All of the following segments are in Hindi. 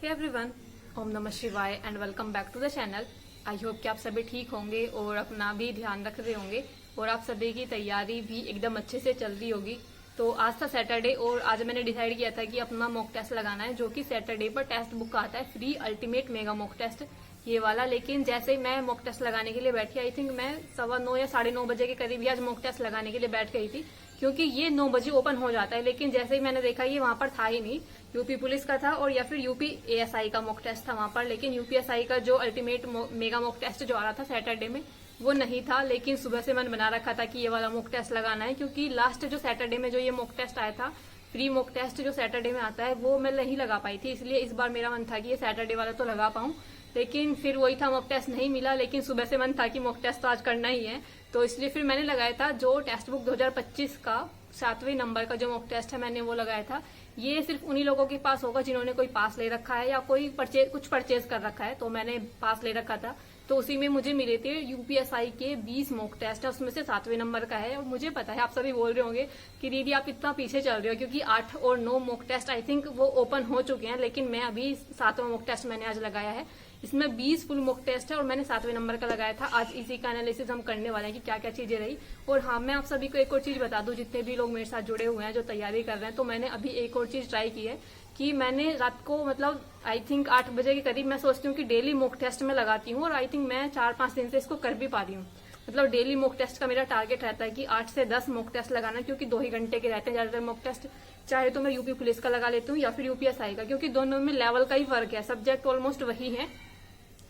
हे एवरीवन, ओम नमः शिवाय and welcome back to the channel. I hope कि आप सभी ठीक होंगे और अपना भी ध्यान रख रहे होंगे और आप सभी की तैयारी भी एकदम अच्छे से चल रही होगी। तो आज था सैटरडे और आज मैंने डिसाइड किया था कि अपना मॉक टेस्ट लगाना है, जो कि सैटरडे पर टेस्ट बुक आता है free ultimate mega mock test ये वाला। लेकिन जैसे ही मैं मॉक टेस्ट लगाने के लिए बैठी, आई थिंक मैं 9:15 या 9:30 बजे के करीब ही आज मॉक टेस्ट लगाने के लिए बैठ गई थी, क्योंकि ये 9 बजे ओपन हो जाता है। लेकिन जैसे ही मैंने देखा ये वहां पर था ही नहीं, यूपी पुलिस का था और या फिर यूपी एएसआई का मॉक टेस्ट था वहां पर। लेकिन यूपीएसआई का जो अल्टीमेट मेगा मॉक टेस्ट जो आ रहा था सैटरडे में वो नहीं था। लेकिन सुबह से मन बना रखा था कि ये वाला मॉक टेस्ट लगाना है, क्योंकि लास्ट जो सैटरडे में जो ये मॉक टेस्ट आया था, फ्री मॉक टेस्ट जो सैटरडे में आता है, वो मैं नहीं लगा पाई थी। इसलिए इस बार मेरा मन था कि ये सैटरडे वाला तो लगा पाऊं, लेकिन फिर वही था, मॉक टेस्ट नहीं मिला। लेकिन सुबह से मन था कि मॉक टेस्ट तो आज करना ही है, तो इसलिए फिर मैंने लगाया था जो टेस्ट बुक 2025 का 7वें नंबर का जो मॉक टेस्ट है मैंने वो लगाया था। ये सिर्फ उन्हीं लोगों के पास होगा जिन्होंने कोई पास ले रखा है या कोई कुछ परचेज कर रखा है। तो मैंने पास ले रखा था, तो उसी में मुझे मिले थे यूपीएसआई के 20 मॉक टेस्ट है, उसमें से 7वें नंबर का है। और मुझे पता है आप सभी बोल रहे होंगे कि दीदी आप इतना पीछे चल रहे हो, क्योंकि 8 और 9 मॉक टेस्ट आई थिंक वो ओपन हो चुके हैं, लेकिन मैं अभी 7वां मॉक टेस्ट मैंने आज लगाया है। इसमें 20 फुल मॉक टेस्ट है और मैंने 7वें नंबर का लगाया था। आज इसी का एनालिसिस हम करने वाले हैं कि क्या क्या चीजें रही। और हाँ, मैं आप सभी को एक और चीज बता दूं, जितने भी लोग मेरे साथ जुड़े हुए हैं जो तैयारी कर रहे हैं, तो मैंने अभी एक और चीज ट्राई की है कि मैंने रात को मतलब आई थिंक 8 बजे के करीब मैं सोचती हूँ कि डेली मॉक टेस्ट में लगाती हूँ, और आई थिंक मैं 4-5 दिन से इसको कर भी पा रही हूँ। मतलब डेली मॉक टेस्ट का मेरा टारगेट रहता है कि 8 से 10 मॉक टेस्ट लगाना, क्योंकि 2 ही घंटे के रहते हैं ज्यादातर मॉक टेस्ट। चाहे तो मैं यूपी पुलिस का लगा लेती हूँ या फिर यूपीएसआई का, क्योंकि दोनों में लेवल का ही फर्क है, सब्जेक्ट ऑलमोस्ट वही है,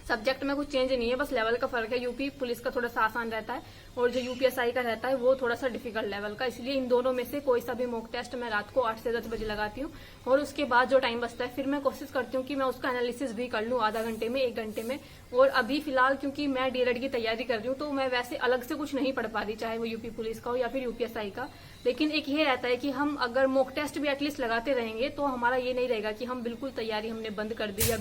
सब्जेक्ट में कुछ चेंज नहीं है, बस लेवल का फर्क है। यूपी पुलिस का थोड़ा सा आसान रहता है और जो यूपीएसआई का रहता है वो थोड़ा सा डिफिकल्ट लेवल का। इसलिए इन दोनों में से कोई सा भी मॉक टेस्ट मैं रात को 8 से 10 बजे लगाती हूँ, और उसके बाद जो टाइम बचता है फिर मैं कोशिश करती हूँ कि मैं उसका एनालिसिस भी कर लूँ आधा घंटे में, 1 घंटे में। और अभी फिलहाल क्योंकि मैं डीएलएड की तैयारी कर रही हूँ, तो मैं वैसे अलग से कुछ नहीं पढ़ पा रही, चाहे वो यूपी पुलिस का हो या फिर यूपीएसआई का। लेकिन एक ये रहता है कि हम अगर मॉक टेस्ट भी एटलीस्ट लगाते रहेंगे तो हमारा ये नहीं रहेगा कि हम बिल्कुल तैयारी हमने बंद कर दी या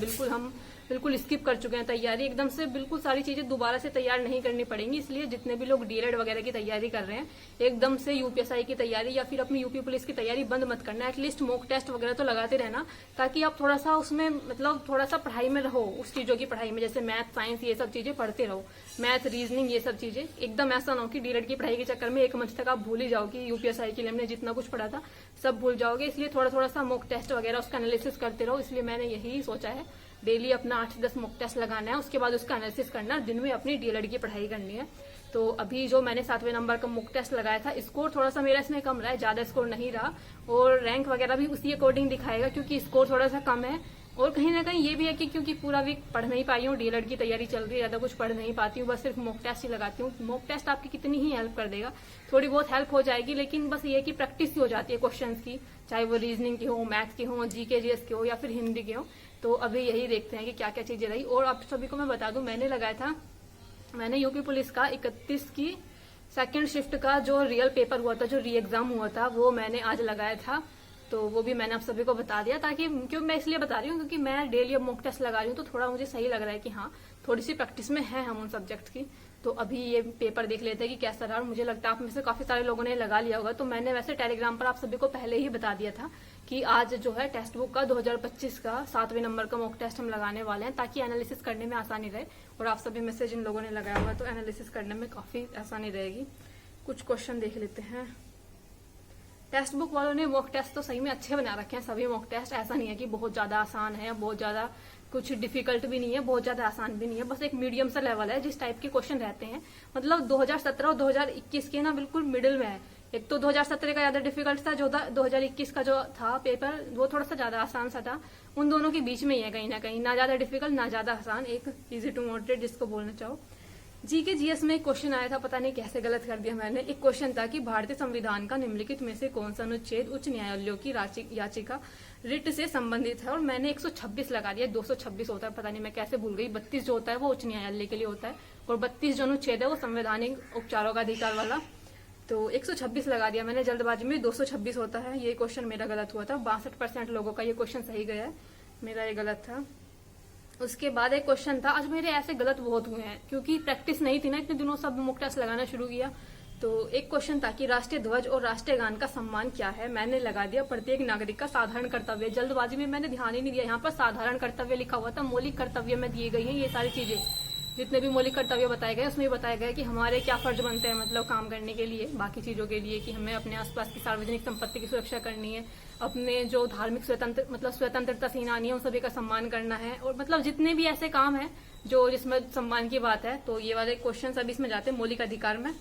बिल्कुल स्किप कर चुके हैं तैयारी। एकदम से बिल्कुल सारी चीजें दोबारा से तैयार नहीं करनी पड़ेंगी। इसलिए जितने भी लोग डीएलएड वगैरह की तैयारी कर रहे हैं, एकदम से यूपीएसआई की तैयारी या फिर अपनी यूपी पुलिस की तैयारी बंद मत करना। एटलीस्ट मॉक टेस्ट वगैरह तो लगाते रहना, ताकि आप थोड़ा सा उसमें मतलब थोड़ा सा पढ़ाई में रहो, उस चीजों की पढ़ाई में, जैसे मैथ साइंस ये सब चीजें पढ़ते रहो, मैथ रीजनिंग ये सब चीजें। एकदम ऐसा ना हो कि डीएलएड की पढ़ाई के चक्कर में 1 मंथ तक आप भूल ही जाओ कि यूपीएसआई के लिए हमने जितना कुछ पढ़ा था सब भूल जाओगे। इसलिए थोड़ा थोड़ा सा मॉक टेस्ट वगैरह उसका एनालिसिस करते रहो। इसलिए मैंने यही सोचा है डेली अपना 8 से 10 मॉक टेस्ट लगाना है, उसके बाद उसका एनालिसिस करना, दिन में अपनी डीएलएड की पढ़ाई करनी है। तो अभी जो मैंने 7वें नंबर का मॉक टेस्ट लगाया था, स्कोर थोड़ा सा मेरा इसमें कम रहा है, ज्यादा स्कोर नहीं रहा, और रैंक वगैरह भी उसी अकॉर्डिंग दिखाएगा क्योंकि स्कोर थोड़ा सा कम है। और कहीं ना कहीं ये भी है कि क्योंकि पूरा वीक पढ़ नहीं पाई हूँ, डीएलएड की तैयारी चल रही है, ज्यादा कुछ पढ़ नहीं पाती हूँ, बस सिर्फ मॉक टेस्ट ही लगाती हूँ। मॉक टेस्ट आपकी कितनी ही हेल्प कर देगा, थोड़ी बहुत हेल्प हो जाएगी, लेकिन बस ये कि प्रैक्टिस ही हो जाती है क्वेश्चंस की, चाहे वो रीजनिंग के हो, मैथ के हो, जीके जीएस के हो या फिर हिंदी के हो। तो अभी यही देखते हैं कि क्या क्या चीजें रही। और आप सभी को मैं बता दूं, मैंने लगाया था, मैंने यूपी पुलिस का 31 की सेकंड शिफ्ट का जो रियल पेपर हुआ था, जो री एग्जाम हुआ था, वो मैंने आज लगाया था। तो वो भी मैंने आप सभी को बता दिया, ताकि क्यों मैं इसलिए बता रही हूँ क्योंकि मैं डेली अब मॉक टेस्ट लगा रही हूँ, तो थोड़ा मुझे सही लग रहा है कि हाँ थोड़ी सी प्रैक्टिस में है हम उन सब्जेक्ट की। तो अभी ये पेपर देख लेते हैं कि कैसा रहा। मुझे लगता है आप में से काफी सारे लोगों ने लगा लिया होगा, तो मैंने वैसे टेलीग्राम पर आप सभी को पहले ही बता दिया था कि आज जो है टेस्ट बुक का 2025 का 7वें नंबर का मॉक टेस्ट हम लगाने वाले हैं, ताकि एनालिसिस करने में आसानी रहे। और आप सभी में से जिन लोगों ने लगाया हुआ तो एनालिसिस करने में काफी आसानी रहेगी। कुछ क्वेश्चन देख लेते हैं। टेक्स्ट बुक वालों ने मॉक टेस्ट तो सही में अच्छे बना रखे हैं, सभी मॉक टेस्ट। ऐसा नहीं है कि बहुत ज्यादा आसान है, बहुत ज्यादा कुछ डिफिकल्ट भी नहीं है, बहुत ज्यादा आसान भी नहीं है, बस एक मीडियम सा लेवल है जिस टाइप के क्वेश्चन रहते हैं। मतलब 2017 और 2021 के ना बिल्कुल मिडिल में है। एक तो 2017 का ज्यादा डिफिकल्ट था, जो 2021 का जो था पेपर वो थोड़ा सा ज्यादा आसान सा था। उन दोनों के बीच में ही है कहीं ना कहीं, ना ज्यादा डिफिकल्ट ना ज्यादा आसान, एक इजी टू मॉडरेट जिसको बोलना चाहो। जीके जीएस में एक क्वेश्चन आया था, पता नहीं कैसे गलत कर दिया मैंने। एक क्वेश्चन था कि भारतीय संविधान का निम्नलिखित में से कौन सा अनुच्छेद उच्च न्यायालयों की याचिका रिट से संबंधित है, और मैंने 126 लगा दिया। 226 होता है, पता नहीं मैं कैसे भूल गई। 32 जो होता है वो उच्च न्यायालय के लिए होता है, और 32 जो अनुच्छेद है वो संवैधानिक उपचारों का अधिकार वाला। तो 126 लगा दिया मैंने जल्दबाजी में, 226 होता है। ये क्वेश्चन मेरा गलत हुआ था। 62% लोगों का ये क्वेश्चन सही गया है, मेरा ये गलत था। उसके बाद एक क्वेश्चन था, आज मेरे ऐसे गलत बहुत हुए हैं क्योंकि प्रैक्टिस नहीं थी ना इतने दिनों, सब मॉक टेस्ट लगाना शुरू किया, तो एक क्वेश्चन था कि राष्ट्रीय ध्वज और राष्ट्रीय गान का सम्मान क्या है। मैंने लगा दिया प्रत्येक नागरिक का साधारण कर्तव्य। जल्दबाजी में मैंने ध्यान ही नहीं दिया, यहाँ पर साधारण कर्तव्य लिखा हुआ था, मौलिक कर्तव्य में दिए गई हैं ये सारी चीजें। जितने भी मौलिक कर्तव्य बताए गए उसमें बताया गया कि हमारे क्या फर्ज बनते हैं, मतलब काम करने के लिए, बाकी चीजों के लिए, कि हमें अपने आसपास की सार्वजनिक संपत्ति की सुरक्षा करनी है, अपने जो धार्मिक स्वतंत्रता सेनानी है उन सभी का सम्मान करना है, और मतलब जितने भी ऐसे काम है जो जिसमें सम्मान की बात है। तो ये वाले क्वेश्चन अभी इसमें जाते हैं मौलिक अधिकार में।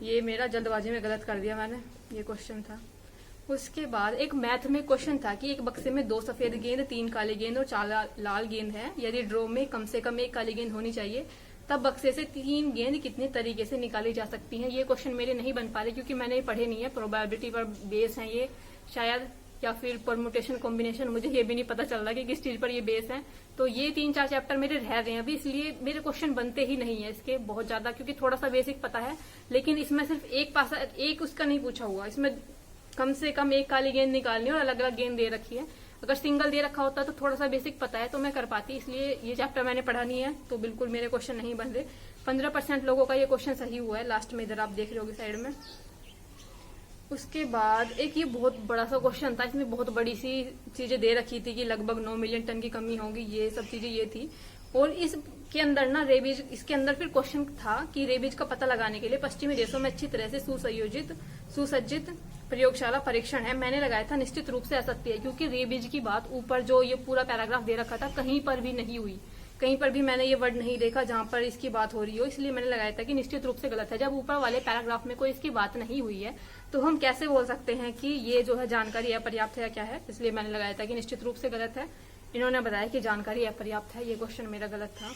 ये मेरा जल्दबाजी में गलत कर दिया मैंने, ये क्वेश्चन था। उसके बाद एक मैथ में क्वेश्चन था कि एक बक्से में 2 सफेद गेंद, 3 काली गेंद और 4 लाल गेंद है। यदि ड्रॉ में कम से कम 1 काली गेंद होनी चाहिए, तब बक्से से 3 गेंद कितने तरीके से निकाली जा सकती हैं। ये क्वेश्चन मेरे नहीं बन पा रहे क्योंकि मैंने ये पढ़े नहीं है, प्रोबेबिलिटी पर बेस है ये शायद, या फिर परमुटेशन कॉम्बिनेशन, मुझे ये भी नहीं पता चल रहा कि किस चीज पर ये बेस है। तो ये 3-4 चैप्टर मेरे रह रहे हैं अभी, इसलिए मेरे क्वेश्चन बनते ही नहीं है इसके बहुत ज्यादा, क्योंकि थोड़ा सा बेसिक पता है लेकिन इसमें सिर्फ एक उसका नहीं पूछा हुआ। इसमें कम से कम 1 काली गेंद निकालनी और अलग अलग गेंद दे रखी है। अगर सिंगल दे रखा होता तो थोड़ा सा बेसिक पता है तो मैं कर पाती, इसलिए ये चैप्टर मैंने पढ़ा नहीं है तो बिल्कुल मेरे क्वेश्चन नहीं बन रहे। 15% लोगों का ये क्वेश्चन सही हुआ है, लास्ट में इधर आप देख रहे होगे साइड में। उसके बाद एक ये बहुत बड़ा सा क्वेश्चन था, इसमें बहुत बड़ी सी चीजें दे रखी थी कि लगभग 9 मिलियन टन की कमी होगी, ये सब चीजें ये थी। और इसके अंदर ना रेबीज, इसके अंदर फिर क्वेश्चन था कि रेबीज का पता लगाने के लिए पश्चिमी देशों में अच्छी तरह से सुसज्जित प्रयोगशाला परीक्षण है। मैंने लगाया था निश्चित रूप से असत्य है, क्योंकि रेबीज की बात ऊपर जो ये पूरा पैराग्राफ दे रखा था कहीं पर भी नहीं हुई, कहीं पर भी मैंने ये वर्ड नहीं देखा जहां पर इसकी बात हो रही हो, इसलिए मैंने लगाया था कि निश्चित रूप से गलत है। जब ऊपर वाले पैराग्राफ में कोई इसकी बात नहीं हुई है तो हम कैसे बोल सकते हैं कि ये जो है जानकारी अपर्याप्त है या क्या है, इसलिए मैंने लगाया था कि निश्चित रूप से गलत है। इन्होंने बताया कि जानकारी अपर्याप्त है, ये क्वेश्चन मेरा गलत था।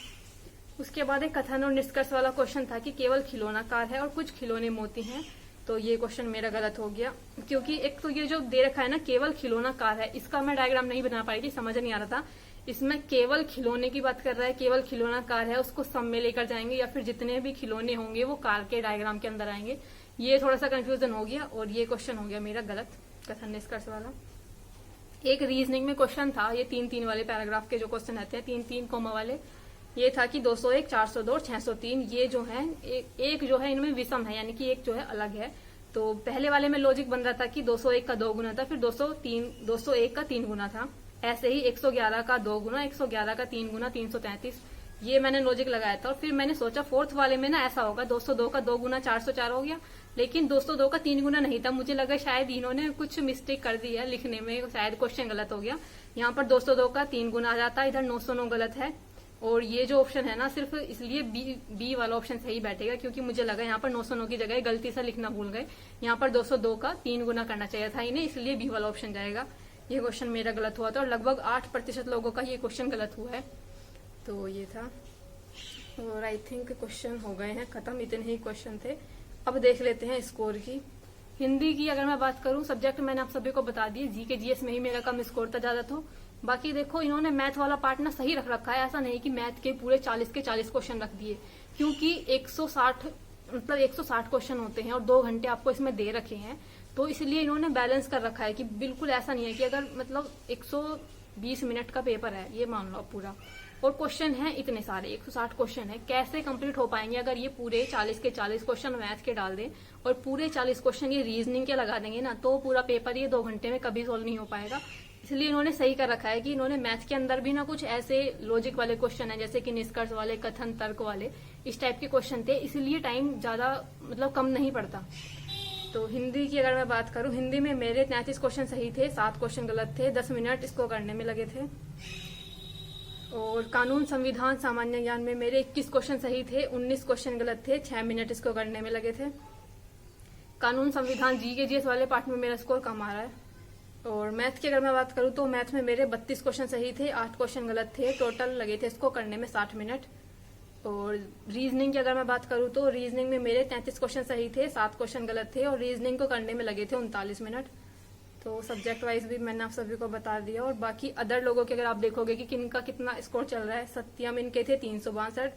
उसके बाद एक कथन और निष्कर्ष वाला क्वेश्चन था कि केवल खिलौना कार है और कुछ खिलौने मोती हैं, तो ये क्वेश्चन मेरा गलत हो गया, क्योंकि एक तो ये जो दे रखा है ना केवल खिलौना कार है, इसका मैं डायग्राम नहीं बना पाई थी, समझ नहीं आ रहा था। इसमें केवल खिलौने की बात कर रहा है, केवल खिलौना कार है, उसको सब में लेकर जाएंगे या फिर जितने भी खिलौने होंगे वो कार के डायग्राम के अंदर आएंगे, ये थोड़ा सा कंफ्यूजन हो गया और ये क्वेश्चन हो गया मेरा गलत, कथन निष्कर्ष वाला। एक रीजनिंग में क्वेश्चन था, ये 3-3 वाले पैराग्राफ के जो क्वेश्चन आते हैं 3-3 कोमा वाले, ये था कि 201, 402 और 603 ये जो है एक जो है इनमें विषम है, यानी कि एक जो है अलग है। तो पहले वाले में लॉजिक बन रहा था कि 201 का 2 गुना था, फिर 201 का 3 गुना था। ऐसे ही 111 का 2 गुना, 111 का 3 गुना 333, ये मैंने लॉजिक लगाया था। और फिर मैंने सोचा फोर्थ वाले में ना ऐसा होगा 202 का 2 गुना 404 हो गया, लेकिन 202 का 3 गुना नहीं था। मुझे लगा शायद इन्होंने कुछ मिस्टेक कर दी है लिखने में, शायद क्वेश्चन गलत हो गया। यहाँ पर 202 का 3 गुना आ जाता, इधर 909 गलत है। और ये जो ऑप्शन है ना सिर्फ इसलिए बी वाला ऑप्शन सही बैठेगा, क्योंकि मुझे लगा यहाँ पर 909 की जगह गलती से लिखना भूल गए, यहाँ पर 202 का 3 गुना करना चाहिए था इन्हें, इसलिए बी वाला ऑप्शन जाएगा। ये क्वेश्चन मेरा गलत हुआ था और लगभग 8% लोगों का ये क्वेश्चन गलत हुआ है। तो ये था, और आई थिंक क्वेश्चन हो गए हैं खत्म, इतने ही क्वेश्चन थे। अब देख लेते हैं स्कोर की। हिंदी की अगर मैं बात करूं, सब्जेक्ट मैंने आप सभी को बता दिए, जीके जीएस में ही मेरा कम स्कोर था ज्यादा। तो बाकी देखो इन्होंने मैथ वाला पार्ट ना सही रख रखा है, ऐसा नहीं कि मैथ के पूरे 40 के 40 क्वेश्चन रख दिए, क्योंकि 160 क्वेश्चन होते हैं और 2 घंटे आपको इसमें दे रखे हैं, तो इसलिए इन्होंने बैलेंस कर रखा है कि बिल्कुल ऐसा नहीं है कि अगर मतलब 120 मिनट का पेपर है ये मान लो पूरा, और क्वेश्चन है इतने सारे 160 क्वेश्चन है, कैसे कंप्लीट हो पाएंगे अगर ये पूरे 40 के 40 क्वेश्चन मैथ के डाल दें और पूरे 40 क्वेश्चन ये रीजनिंग के लगा देंगे ना, तो पूरा पेपर ये 2 घंटे में कभी सोल्व नहीं हो पाएगा। इसलिए इन्होंने सही कर रखा है कि इन्होंने मैथ के अंदर भी ना कुछ ऐसे लॉजिक वाले क्वेश्चन है, जैसे कि निष्कर्ष वाले, कथन, तर्क वाले, इस टाइप के क्वेश्चन थे, इसलिए टाइम ज्यादा मतलब कम नहीं पड़ता। तो हिंदी की अगर मैं बात करूं, हिंदी में मेरे 33 क्वेश्चन सही थे, 7 क्वेश्चन गलत थे, 10 मिनट इसको करने में लगे थे। और कानून, संविधान, सामान्य ज्ञान में मेरे 21 क्वेश्चन सही थे, 19 क्वेश्चन गलत थे, 6 मिनट इसको करने में लगे थे। कानून, संविधान, जीके जीएस वाले पार्ट में मेरा स्कोर कम आ रहा है। और मैथ की अगर मैं बात करूं तो मैथ में मेरे 32 क्वेश्चन सही थे, 8 क्वेश्चन गलत थे, टोटल लगे थे इसको करने में 60 मिनट। और रीजनिंग की अगर मैं बात करूं तो रीजनिंग में मेरे 33 क्वेश्चन सही थे, 7 क्वेश्चन गलत थे और रीजनिंग को करने में लगे थे 39 मिनट। तो सब्जेक्ट वाइज भी मैंने आप सभी को बता दिया। और बाकी अदर लोगों के अगर आप देखोगे कि किनका कितना स्कोर चल रहा है, सत्यम इनके थे 362,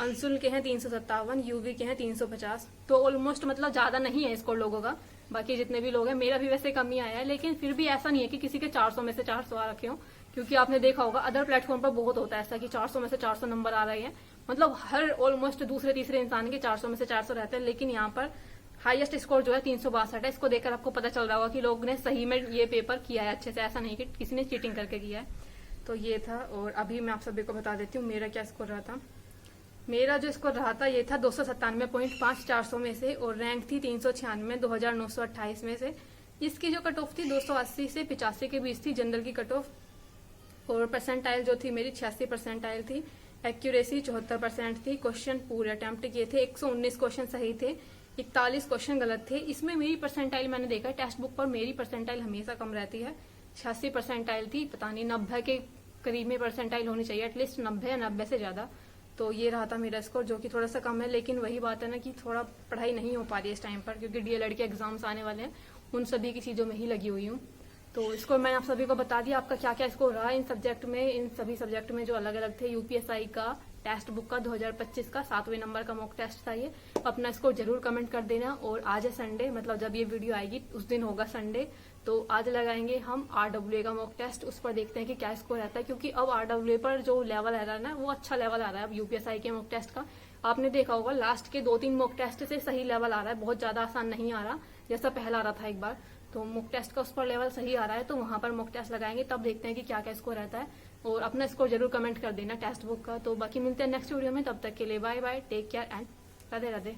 अंशुल के हैं 357, यूवी के हैं 350, तो ऑलमोस्ट मतलब ज्यादा नहीं है स्कोर लोगों का। बाकी जितने भी लोग हैं, मेरा भी वैसे कम ही आया है, लेकिन फिर भी ऐसा नहीं है कि किसी के 400 में से 400 आ रखे हो, क्योंकि आपने देखा होगा अदर प्लेटफॉर्म पर बहुत होता है ऐसा कि 400 में से 400 नंबर आ रहे हैं, मतलब हर ऑलमोस्ट दूसरे तीसरे इंसान के 400 में से 400 रहते हैं, लेकिन यहाँ पर हाईएस्ट स्कोर जो है 362 है। इसको देखकर आपको पता चल रहा होगा कि लोग ने सही में ये पेपर किया है अच्छे से, ऐसा नहीं कि किसी ने चीटिंग करके किया है। तो ये था, और अभी मैं आप सभी को बता देती हूँ मेरा क्या स्कोर रहा था। मेरा जो स्कोर रहा था ये था 297.5 400 में से, और रैंक थी 396 2928 में से। इसकी जो कट ऑफ थी 280 से 85 के बीच थी जनरल की कट ऑफ, और परसेंटाइल जो थी मेरी 86 परसेंटाइल थी। एक्यूरेसी 74% थी। क्वेश्चन पूरे अटेम्प्ट किए थे, 119 क्वेश्चन सही थे, 41 क्वेश्चन गलत थे। इसमें मेरी परसेंटाइल मैंने देखा टेक्स्ट बुक पर मेरी परसेंटाइल हमेशा कम रहती है, 86 परसेंटाइल थी। पता नहीं 90 के करीब में परसेंटाइल होनी चाहिए, एटलीस्ट 90 या 90 से ज्यादा। तो ये रहा था मेरा स्कोर, जो कि थोड़ा सा कम है, लेकिन वही बात है ना कि थोड़ा पढ़ाई नहीं हो पा रही है इस टाइम पर, क्योंकि डीएलएड के एग्जाम्स आने वाले हैं, उन सभी की चीजों में ही लगी हुई हूँ। तो इसको मैंने आप सभी को बता दिया आपका क्या क्या स्कोर रहा इन सब्जेक्ट में, इन सभी सब्जेक्ट में जो अलग अलग थे। यूपीएसआई का टेक्स्ट बुक का 2025 का 7वें नंबर का मॉक टेस्ट था ये। अपना स्कोर जरूर कमेंट कर देना। और आज है संडे, मतलब जब ये वीडियो आएगी उस दिन होगा संडे, तो आज लगाएंगे हम आरडब्ल्यूए का मॉक टेस्ट। उस पर देखते हैं कि क्या स्कोर रहता है, क्योंकि अब आरडब्ल्यूए पर जो लेवल आ रहा है ना, वो अच्छा लेवल आ रहा है अब यूपीएसआई के मॉक टेस्ट का। आपने देखा होगा लास्ट के 2-3 मॉक टेस्ट से सही लेवल आ रहा है, बहुत ज्यादा आसान नहीं आ रहा जैसा पहला आ रहा था एक बार। तो मॉक टेस्ट का उस पर लेवल सही आ रहा है, तो वहां पर मॉक टेस्ट लगाएंगे, तब देखते हैं कि क्या क्या स्कोर रहता है। और अपना स्कोर जरूर कमेंट कर देना टेक्स्ट बुक का। तो बाकी मिलते हैं नेक्स्ट वीडियो में, तब तक के लिए bye bye, take care and Radhe Radhe.